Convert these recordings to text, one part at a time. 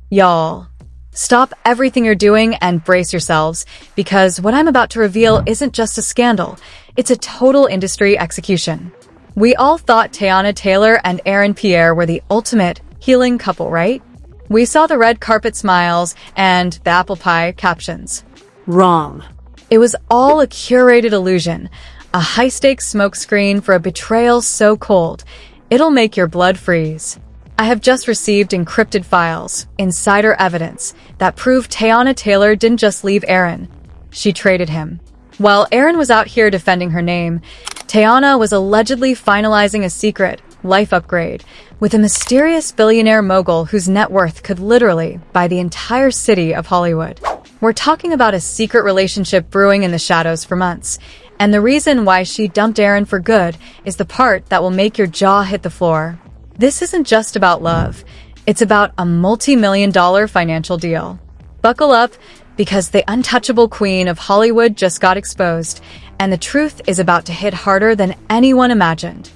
Y'all, stop everything you're doing and brace yourselves, because what I'm about to reveal isn't just a scandal, it's a total industry execution. We all thought Teyana Taylor and Aaron Pierre were the ultimate healing couple, right? We saw the red carpet smiles and the apple pie captions. Wrong. It was all a curated illusion, a high-stakes smokescreen for a betrayal so cold, it'll make your blood freeze. I have just received encrypted files, insider evidence, that prove Teyana Taylor didn't just leave Aaron. She traded him. While Aaron was out here defending her name, Teyana was allegedly finalizing a secret life upgrade with a mysterious billionaire mogul whose net worth could literally buy the entire city of Hollywood. We're talking about a secret relationship brewing in the shadows for months, and the reason why she dumped Aaron for good is the part that will make your jaw hit the floor. This isn't just about love, it's about a multi-million-dollar financial deal. Buckle up, because the untouchable queen of Hollywood just got exposed, and the truth is about to hit harder than anyone imagined.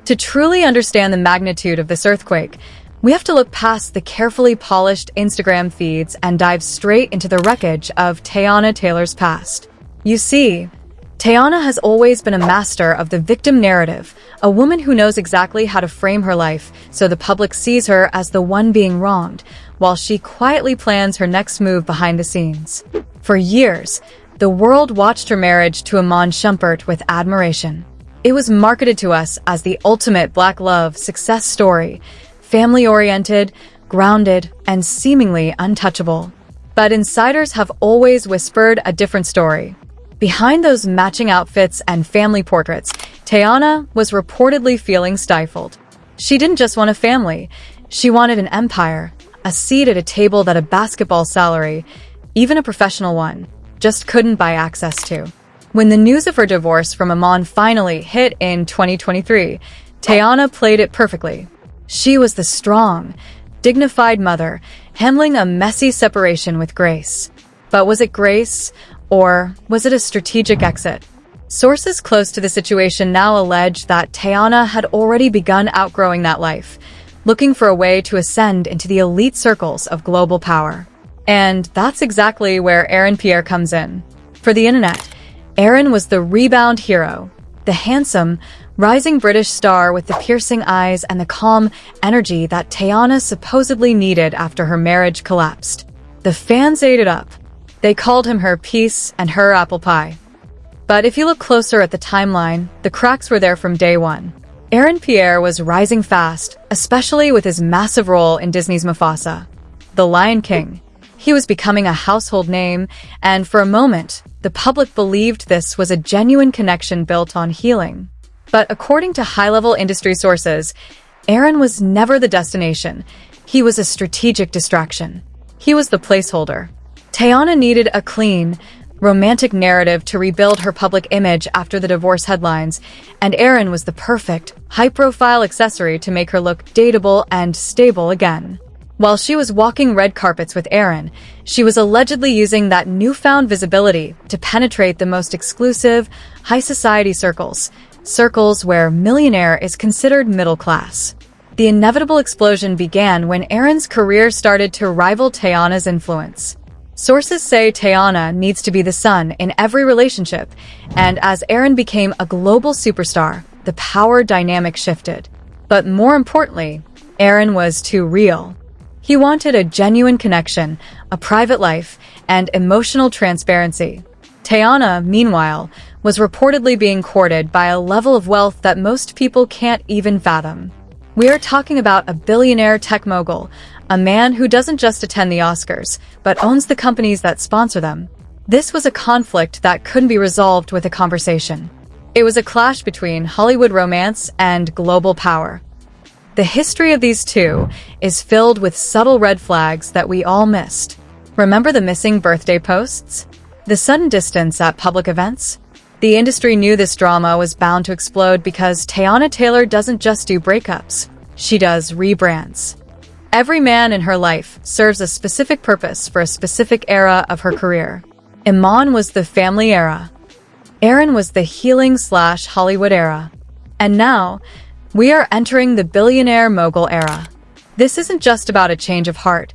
To truly understand the magnitude of this earthquake, we have to look past the carefully polished Instagram feeds and dive straight into the wreckage of Teyana Taylor's past. You see, Teyana has always been a master of the victim narrative, a woman who knows exactly how to frame her life so the public sees her as the one being wronged, while she quietly plans her next move behind the scenes. For years, the world watched her marriage to Iman Shumpert with admiration. It was marketed to us as the ultimate black love success story, family-oriented, grounded, and seemingly untouchable. But insiders have always whispered a different story. Behind those matching outfits and family portraits, Teyana was reportedly feeling stifled. She didn't just want a family, she wanted an empire, a seat at a table that a basketball salary, even a professional one, just couldn't buy access to. When the news of her divorce from Iman finally hit in 2023, Teyana played it perfectly. She was the strong, dignified mother, handling a messy separation with grace. But was it grace, or was it a strategic exit? Sources close to the situation now allege that Teyana had already begun outgrowing that life, looking for a way to ascend into the elite circles of global power. And that's exactly where Aaron Pierre comes in. For the internet, Aaron was the rebound hero, the handsome, rising British star with the piercing eyes and the calm energy that Teyana supposedly needed after her marriage collapsed. The fans ate it up. They called him her peace and her apple pie. But if you look closer at the timeline, the cracks were there from day one. Aaron Pierre was rising fast, especially with his massive role in Disney's Mufasa, the Lion King. He was becoming a household name, and for a moment, the public believed this was a genuine connection built on healing. But according to high-level industry sources, Aaron was never the destination. He was a strategic distraction. He was the placeholder. Teyana needed a clean, romantic narrative to rebuild her public image after the divorce headlines, and Aaron was the perfect, high-profile accessory to make her look dateable and stable again. While she was walking red carpets with Aaron, she was allegedly using that newfound visibility to penetrate the most exclusive, high-society circles where Billionaire is considered middle class. The inevitable explosion began when Aaron's career started to rival Teyana's influence. Sources say Teyana needs to be the sun in every relationship, and as Aaron became a global superstar, the power dynamic shifted. But more importantly, Aaron was too real. He wanted a genuine connection, a private life, and emotional transparency. Teyana, meanwhile, was reportedly being courted by a level of wealth that most people can't even fathom. We are talking about a billionaire tech mogul, a man who doesn't just attend the Oscars, but owns the companies that sponsor them. This was a conflict that couldn't be resolved with a conversation. It was a clash between Hollywood romance and global power. The history of these two is filled with subtle red flags that we all missed. Remember the missing birthday posts? The sudden distance at public events? The industry knew this drama was bound to explode because Teyana Taylor doesn't just do breakups. She does rebrands. Every man in her life serves a specific purpose for a specific era of her career. Iman was the family era. Aaron was the healing/Hollywood era. And now, we are entering the billionaire mogul era. This isn't just about a change of heart.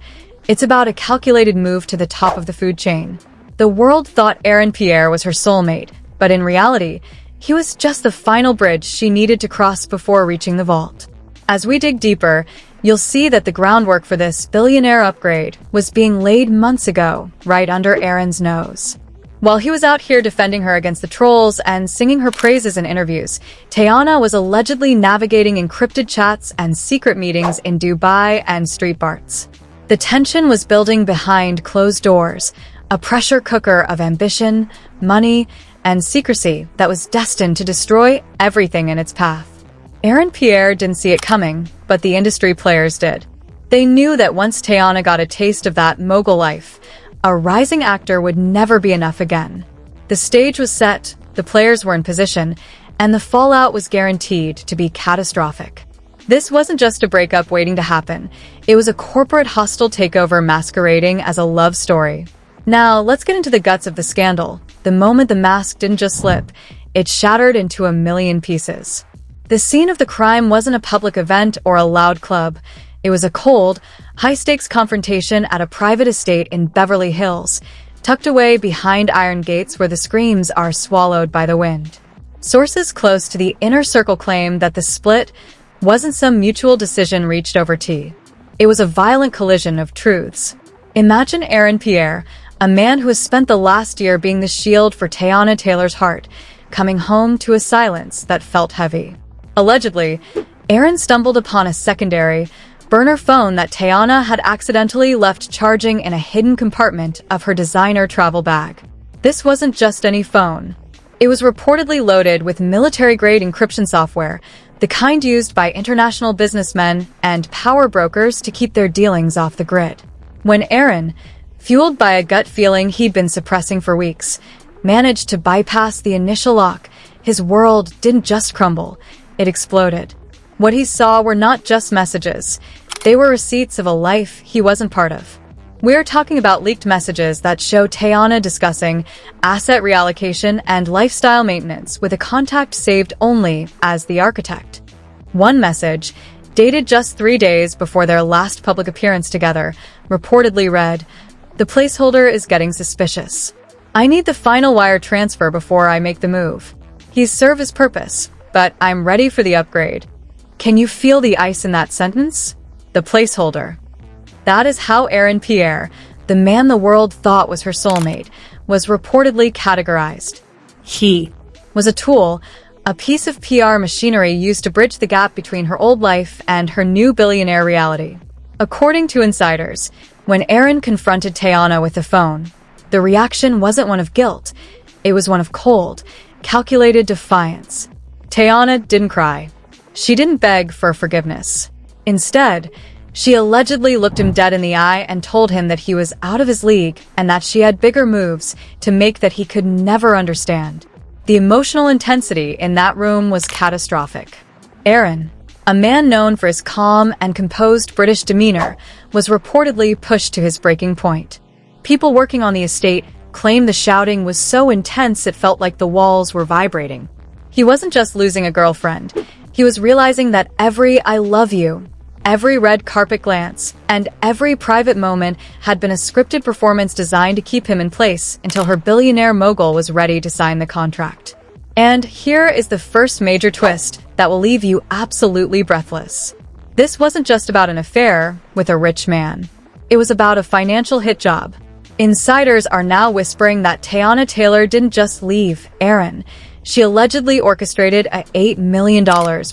It's about a calculated move to the top of the food chain. The world thought Aaron Pierre was her soulmate, but in reality, he was just the final bridge she needed to cross before reaching the vault. As we dig deeper, you'll see that the groundwork for this billionaire upgrade was being laid months ago, right under Aaron's nose. While he was out here defending her against the trolls and singing her praises in interviews, Teyana was allegedly navigating encrypted chats and secret meetings in Dubai and street barts. The tension was building behind closed doors, a pressure cooker of ambition, money, and secrecy that was destined to destroy everything in its path. Aaron Pierre didn't see it coming, but the industry players did. They knew that once Teyana got a taste of that mogul life, a rising actor would never be enough again. The stage was set, the players were in position, and the fallout was guaranteed to be catastrophic. This wasn't just a breakup waiting to happen. It was a corporate hostile takeover masquerading as a love story. Now, let's get into the guts of the scandal. The moment the mask didn't just slip, it shattered into a million pieces. The scene of the crime wasn't a public event or a loud club. It was a cold, high-stakes confrontation at a private estate in Beverly Hills, tucked away behind iron gates where the screams are swallowed by the wind. Sources close to the inner circle claim that the split wasn't some mutual decision reached over tea. It was a violent collision of truths. Imagine Aaron Pierre, a man who has spent the last year being the shield for Teyana Taylor's heart, coming home to a silence that felt heavy. Allegedly, Aaron stumbled upon a secondary, burner phone that Teyana had accidentally left charging in a hidden compartment of her designer travel bag. This wasn't just any phone. It was reportedly loaded with military-grade encryption software, the kind used by international businessmen and power brokers to keep their dealings off the grid. When Aaron, fueled by a gut feeling he'd been suppressing for weeks, managed to bypass the initial lock, his world didn't just crumble, it exploded. What he saw were not just messages. They were receipts of a life he wasn't part of. We're talking about leaked messages that show Teyana discussing asset reallocation and lifestyle maintenance with a contact saved only as the architect. One message, dated just 3 days before their last public appearance together, reportedly read, "The placeholder is getting suspicious. I need the final wire transfer before I make the move. He's served his purpose, but I'm ready for the upgrade." Can you feel the ice in that sentence? The placeholder. That is how Aaron Pierre, the man the world thought was her soulmate, was reportedly categorized. He was a tool, a piece of PR machinery used to bridge the gap between her old life and her new billionaire reality. According to insiders, when Aaron confronted Teyana with the phone, the reaction wasn't one of guilt. It was one of cold, calculated defiance. Teyana didn't cry. She didn't beg for forgiveness. Instead, she allegedly looked him dead in the eye and told him that he was out of his league and that she had bigger moves to make that he could never understand. The emotional intensity in that room was catastrophic. Aaron, a man known for his calm and composed British demeanor, was reportedly pushed to his breaking point. People working on the estate claimed the shouting was so intense it felt like the walls were vibrating. He wasn't just losing a girlfriend. He was realizing that every "I love you," every red carpet glance, and every private moment had been a scripted performance designed to keep him in place until her billionaire mogul was ready to sign the contract. And here is the first major twist that will leave you absolutely breathless. This wasn't just about an affair with a rich man. It was about a financial hit job. Insiders are now whispering that Teyana Taylor didn't just leave Aaron. She allegedly orchestrated a $8 million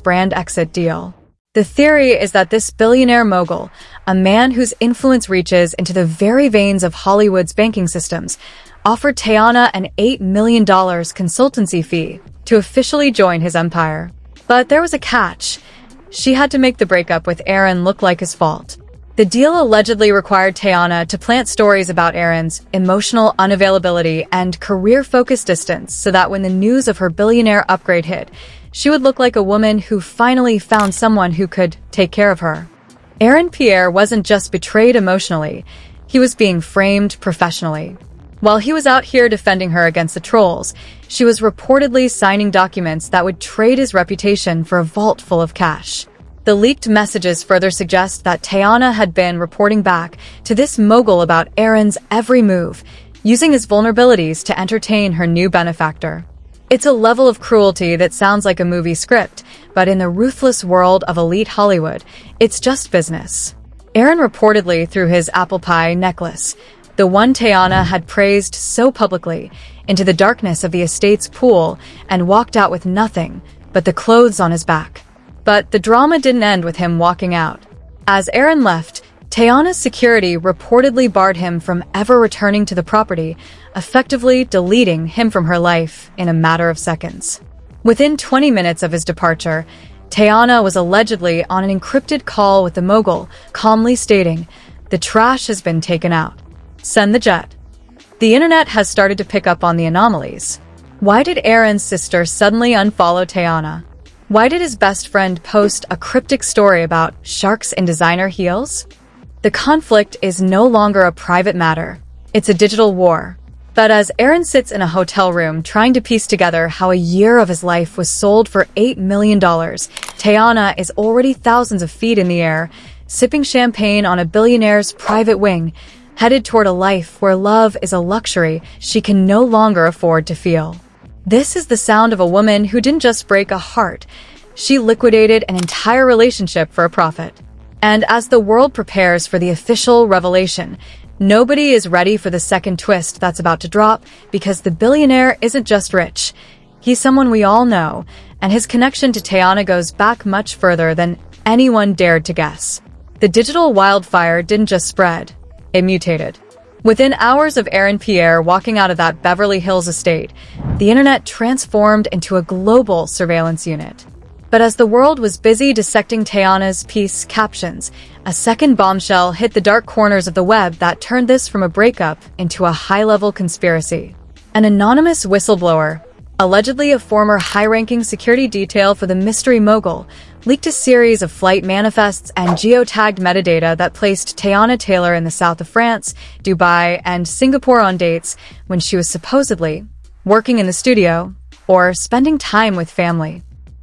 brand exit deal. The theory is that this billionaire mogul, a man whose influence reaches into the very veins of Hollywood's banking systems, offered Teyana an $8 million consultancy fee to officially join his empire. But there was a catch. She had to make the breakup with Aaron look like his fault. The deal allegedly required Teyana to plant stories about Aaron's emotional unavailability and career-focused distance so that when the news of her billionaire upgrade hit, she would look like a woman who finally found someone who could take care of her. Aaron Pierre wasn't just betrayed emotionally, he was being framed professionally. While he was out here defending her against the trolls, she was reportedly signing documents that would trade his reputation for a vault full of cash. The leaked messages further suggest that Teyana had been reporting back to this mogul about Aaron's every move, using his vulnerabilities to entertain her new benefactor. It's a level of cruelty that sounds like a movie script, but in the ruthless world of elite Hollywood, it's just business. Aaron reportedly threw his apple pie necklace, the one Teyana had praised so publicly, into the darkness of the estate's pool and walked out with nothing but the clothes on his back. But the drama didn't end with him walking out. As Aaron left, Teyana's security reportedly barred him from ever returning to the property, effectively deleting him from her life in a matter of seconds. Within 20 minutes of his departure, Teyana was allegedly on an encrypted call with the mogul, calmly stating, "The trash has been taken out. Send the jet." The internet has started to pick up on the anomalies. Why did Aaron's sister suddenly unfollow Teyana? Why did his best friend post a cryptic story about sharks in designer heels? The conflict is no longer a private matter. It's a digital war. But as Aaron sits in a hotel room trying to piece together how a year of his life was sold for $8 million, Teyana is already thousands of feet in the air, sipping champagne on a billionaire's private wing, headed toward a life where love is a luxury she can no longer afford to feel. This is the sound of a woman who didn't just break a heart, she liquidated an entire relationship for a profit. And as the world prepares for the official revelation, nobody is ready for the second twist that's about to drop, because the billionaire isn't just rich. He's someone we all know, and his connection to Teyana goes back much further than anyone dared to guess. The digital wildfire didn't just spread, it mutated. Within hours of Aaron Pierre walking out of that Beverly Hills estate, the internet transformed into a global surveillance unit. But as the world was busy dissecting Teyana's piece captions, a second bombshell hit the dark corners of the web that turned this from a breakup into a high-level conspiracy. An anonymous whistleblower, allegedly a former high-ranking security detail for the mystery mogul, leaked a series of flight manifests and geotagged metadata that placed Teyana Taylor in the south of France, Dubai, and Singapore on dates when she was supposedly working in the studio or spending time with family.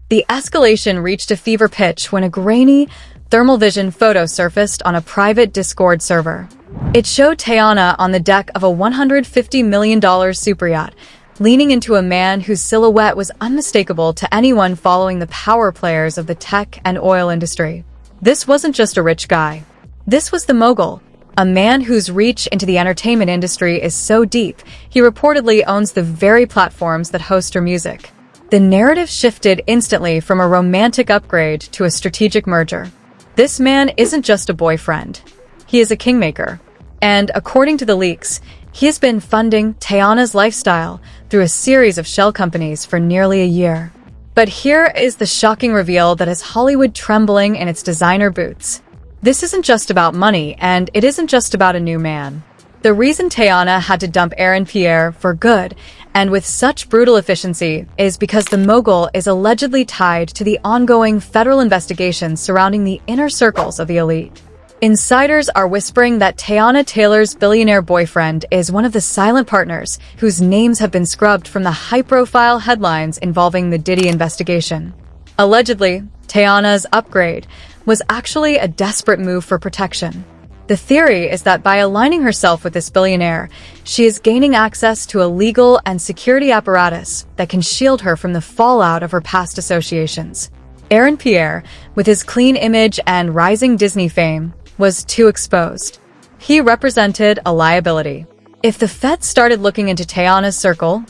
The escalation reached a fever pitch when a grainy, thermal vision photo surfaced on a private Discord server. It showed Teyana on the deck of a $150 million superyacht, leaning into a man whose silhouette was unmistakable to anyone following the power players of the tech and oil industry. This wasn't just a rich guy. This was the mogul, a man whose reach into the entertainment industry is so deep, he reportedly owns the very platforms that host her music. The narrative shifted instantly from a romantic upgrade to a strategic merger. This man isn't just a boyfriend. He is a kingmaker. And according to the leaks, he has been funding Teyana's lifestyle through a series of shell companies for nearly a year. But here is the shocking reveal that has Hollywood trembling in its designer boots. This isn't just about money, and it isn't just about a new man. The reason Teyana had to dump Aaron Pierre for good, and with such brutal efficiency, is because the mogul is allegedly tied to the ongoing federal investigations surrounding the inner circles of the elite. Insiders are whispering that Teyana Taylor's billionaire boyfriend is one of the silent partners whose names have been scrubbed from the high-profile headlines involving the Diddy investigation. Allegedly, Teyana's upgrade was actually a desperate move for protection. The theory is that by aligning herself with this billionaire, she is gaining access to a legal and security apparatus that can shield her from the fallout of her past associations. Aaron Pierre, with his clean image and rising Disney fame, was too exposed. He represented a liability. If the feds started looking into Teyana's circle,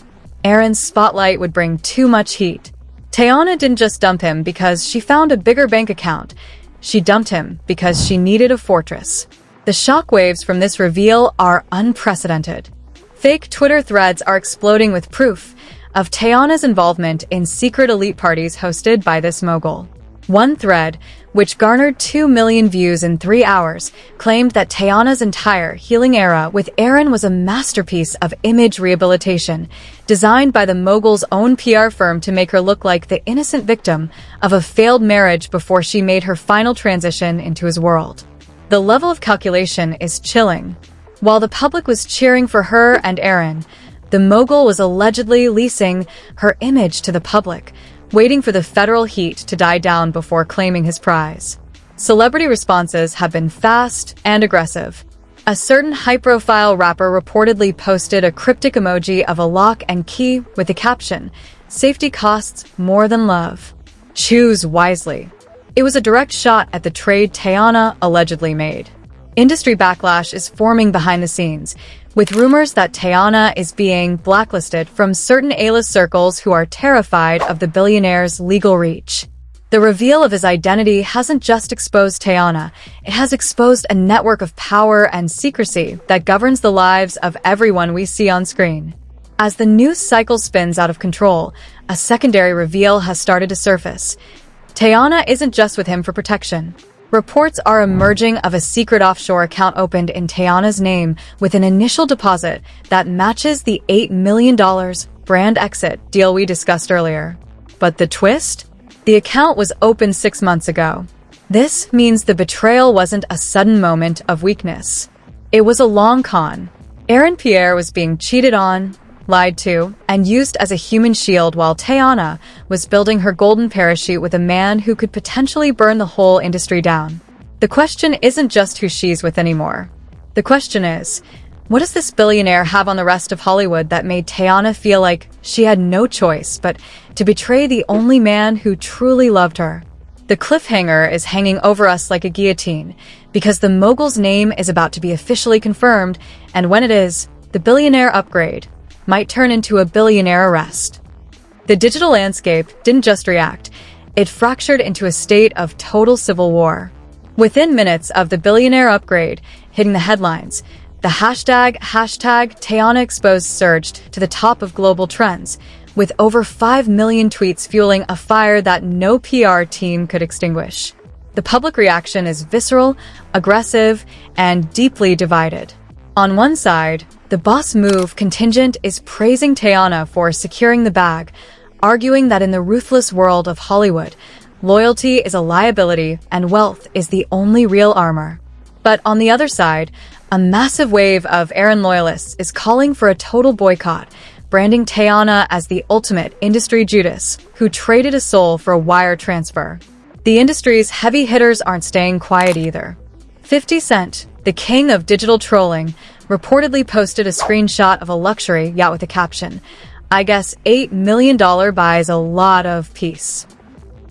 Aaron's spotlight would bring too much heat. Teyana didn't just dump him because she found a bigger bank account. She dumped him because she needed a fortress. The shockwaves from this reveal are unprecedented. Fake Twitter threads are exploding with proof of Teyana's involvement in secret elite parties hosted by this mogul. One thread, which garnered 2 million views in 3 hours, claimed that Teyana's entire healing era with Aaron was a masterpiece of image rehabilitation, designed by the mogul's own PR firm to make her look like the innocent victim of a failed marriage before she made her final transition into his world. The level of calculation is chilling. While the public was cheering for her and Aaron, the mogul was allegedly leasing her image to the public, waiting for the federal heat to die down before claiming his prize. Celebrity responses have been fast and aggressive. A certain high-profile rapper reportedly posted a cryptic emoji of a lock and key with the caption, "Safety costs more than love. Choose wisely." It was a direct shot at the trade Teyana allegedly made. Industry backlash is forming behind the scenes, with rumors that Teyana is being blacklisted from certain A-list circles who are terrified of the billionaire's legal reach. The reveal of his identity hasn't just exposed Teyana, it has exposed a network of power and secrecy that governs the lives of everyone we see on screen. As the news cycle spins out of control, a secondary reveal has started to surface. Teyana isn't just with him for protection. Reports are emerging of a secret offshore account opened in Teyana's name with an initial deposit that matches the $8 million brand exit deal we discussed earlier. But the twist? The account was opened 6 months ago. This means the betrayal wasn't a sudden moment of weakness. It was a long con. Aaron Pierre was being cheated on, lied to, and used as a human shield while Teyana was building her golden parachute with a man who could potentially burn the whole industry down. The question isn't just who she's with anymore. The question is, what does this billionaire have on the rest of Hollywood that made Teyana feel like she had no choice but to betray the only man who truly loved her? The cliffhanger is hanging over us like a guillotine, because the mogul's name is about to be officially confirmed, and when it is, the billionaire upgrade might turn into a billionaire arrest. The digital landscape didn't just react, it fractured into a state of total civil war. Within minutes of the billionaire upgrade hitting the headlines, the hashtag Teyana Exposed surged to the top of global trends, with over 5 million tweets fueling a fire that no PR team could extinguish. The public reaction is visceral, aggressive, and deeply divided. On one side, the boss move contingent is praising Teyana for securing the bag, arguing that in the ruthless world of Hollywood, loyalty is a liability and wealth is the only real armor. But on the other side, a massive wave of Aaron loyalists is calling for a total boycott, branding Teyana as the ultimate industry Judas, who traded a soul for a wire transfer. The industry's heavy hitters aren't staying quiet either. 50 Cent, the king of digital trolling, reportedly posted a screenshot of a luxury yacht with a caption, "I guess $8 million buys a lot of peace.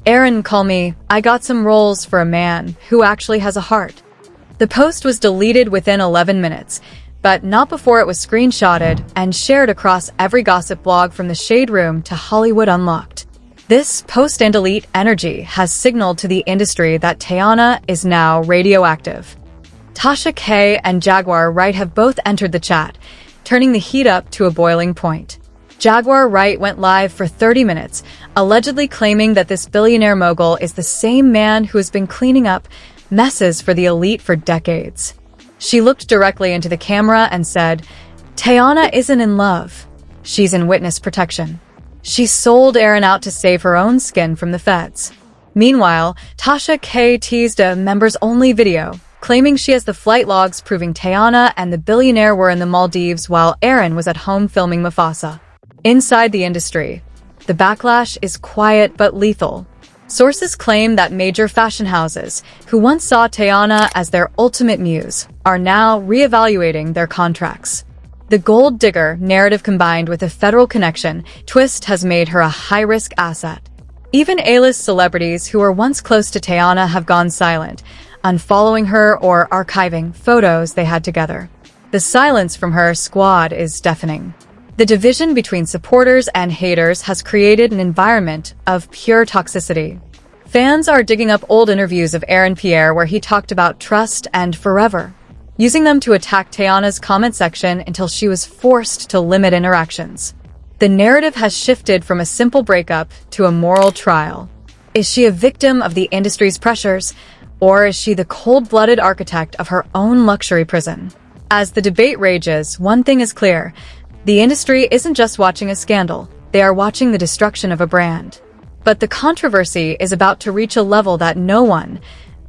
Aaron, call me, I got some rolls for a man who actually has a heart." The post was deleted within 11 minutes, but not before it was screenshotted and shared across every gossip blog from the Shade Room to Hollywood Unlocked. This post-and-delete energy has signaled to the industry that Teyana is now radioactive. Tasha K and Jaguar Wright have both entered the chat, turning the heat up to a boiling point. Jaguar Wright went live for 30 minutes, allegedly claiming that this billionaire mogul is the same man who has been cleaning up messes for the elite for decades. She looked directly into the camera and said, "Teyana isn't in love. She's in witness protection. She sold Aaron out to save her own skin from the feds." Meanwhile, Tasha K teased a members-only video, claiming she has the flight logs proving Teyana and the billionaire were in the Maldives while Aaron was at home filming Mufasa. Inside the industry, the backlash is quiet but lethal. Sources claim that major fashion houses, who once saw Teyana as their ultimate muse, are now reevaluating their contracts. The gold digger narrative combined with a federal connection twist has made her a high-risk asset. Even A-list celebrities who were once close to Teyana have gone silent, unfollowing her or archiving photos they had together. The silence from her squad is deafening. The division between supporters and haters has created an environment of pure toxicity. Fans are digging up old interviews of Aaron Pierre where he talked about trust and forever, using them to attack Teyana's comment section until she was forced to limit interactions. The narrative has shifted from a simple breakup to a moral trial. Is she a victim of the industry's pressures, or is she the cold-blooded architect of her own luxury prison? As the debate rages, one thing is clear. The industry isn't just watching a scandal, they are watching the destruction of a brand. But the controversy is about to reach a level that no one,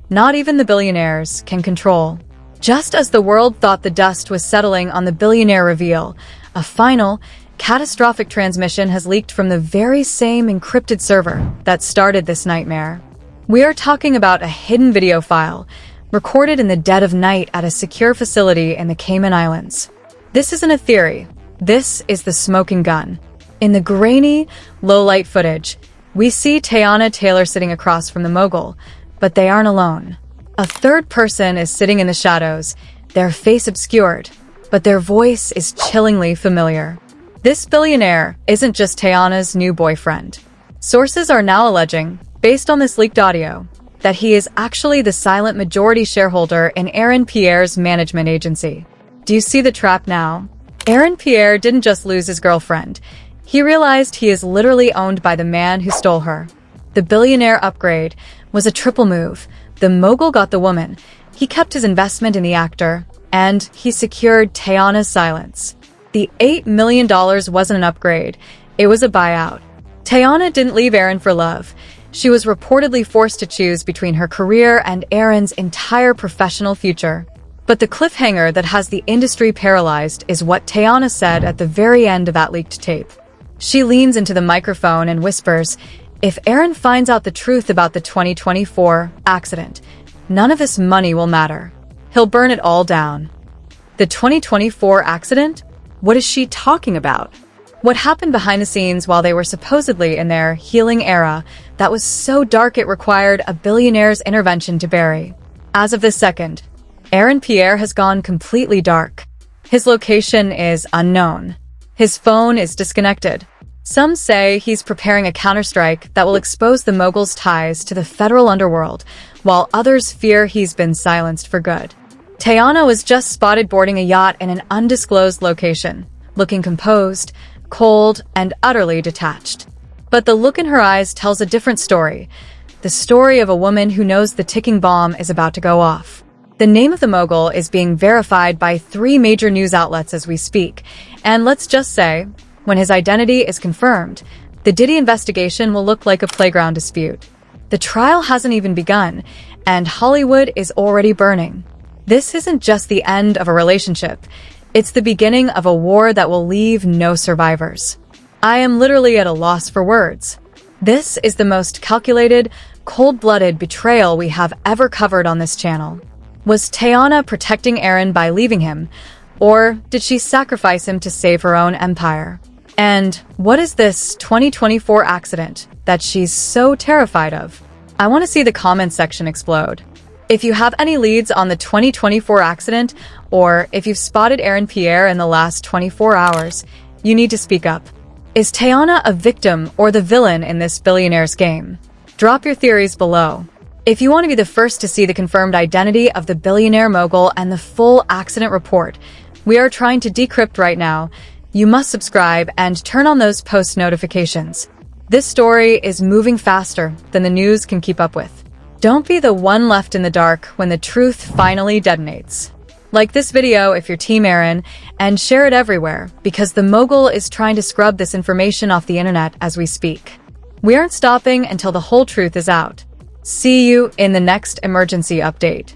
not even the billionaires, can control. Just as the world thought the dust was settling on the billionaire reveal, a final, Catastrophic transmission has leaked from the very same encrypted server that started this nightmare. We are talking about a hidden video file, recorded in the dead of night at a secure facility in the Cayman Islands. This isn't a theory. This is the smoking gun. In the grainy, low-light footage, we see Teyana Taylor sitting across from the mogul, but they aren't alone. A third person is sitting in the shadows, their face obscured, but their voice is chillingly familiar. This billionaire isn't just Teyana's new boyfriend. Sources are now alleging, based on this leaked audio, that he is actually the silent majority shareholder in Aaron Pierre's management agency. Do you see the trap now? Aaron Pierre didn't just lose his girlfriend. He realized he is literally owned by the man who stole her. The billionaire upgrade was a triple move. The mogul got the woman, he kept his investment in the actor, and he secured Teyana's silence. The $8 million wasn't an upgrade, it was a buyout. Teyana didn't leave Aaron for love. She was reportedly forced to choose between her career and Aaron's entire professional future. But the cliffhanger that has the industry paralyzed is what Teyana said at the very end of that leaked tape. She leans into the microphone and whispers, "If Aaron finds out the truth about the 2024 accident, none of this money will matter. He'll burn it all down." The 2024 accident? What is she talking about? What happened behind the scenes while they were supposedly in their healing era that was so dark it required a billionaire's intervention to bury? As of this second, Aaron Pierre has gone completely dark. His location is unknown. His phone is disconnected. Some say he's preparing a counterstrike that will expose the mogul's ties to the federal underworld, while others fear he's been silenced for good. Teyana was just spotted boarding a yacht in an undisclosed location, looking composed, cold, and utterly detached. But the look in her eyes tells a different story. The story of a woman who knows the ticking bomb is about to go off. The name of the mogul is being verified by 3 major news outlets as we speak, and let's just say, when his identity is confirmed, the Diddy investigation will look like a playground dispute. The trial hasn't even begun, and Hollywood is already burning. This isn't just the end of a relationship, it's the beginning of a war that will leave no survivors. I am literally at a loss for words. This is the most calculated, cold-blooded betrayal we have ever covered on this channel. Was Teyana protecting Aaron by leaving him, or did she sacrifice him to save her own empire? And what is this 2024 accident that she's so terrified of? I want to see the comments section explode. If you have any leads on the 2024 accident, or if you've spotted Aaron Pierre in the last 24 hours, you need to speak up. Is Teyana a victim or the villain in this billionaire's game? Drop your theories below. If you want to be the first to see the confirmed identity of the billionaire mogul and the full accident report we are trying to decrypt right now, you must subscribe and turn on those post notifications. This story is moving faster than the news can keep up with. Don't be the one left in the dark when the truth finally detonates. Like this video if you're Team Aaron, and share it everywhere, because the mogul is trying to scrub this information off the internet as we speak. We aren't stopping until the whole truth is out. See you in the next emergency update.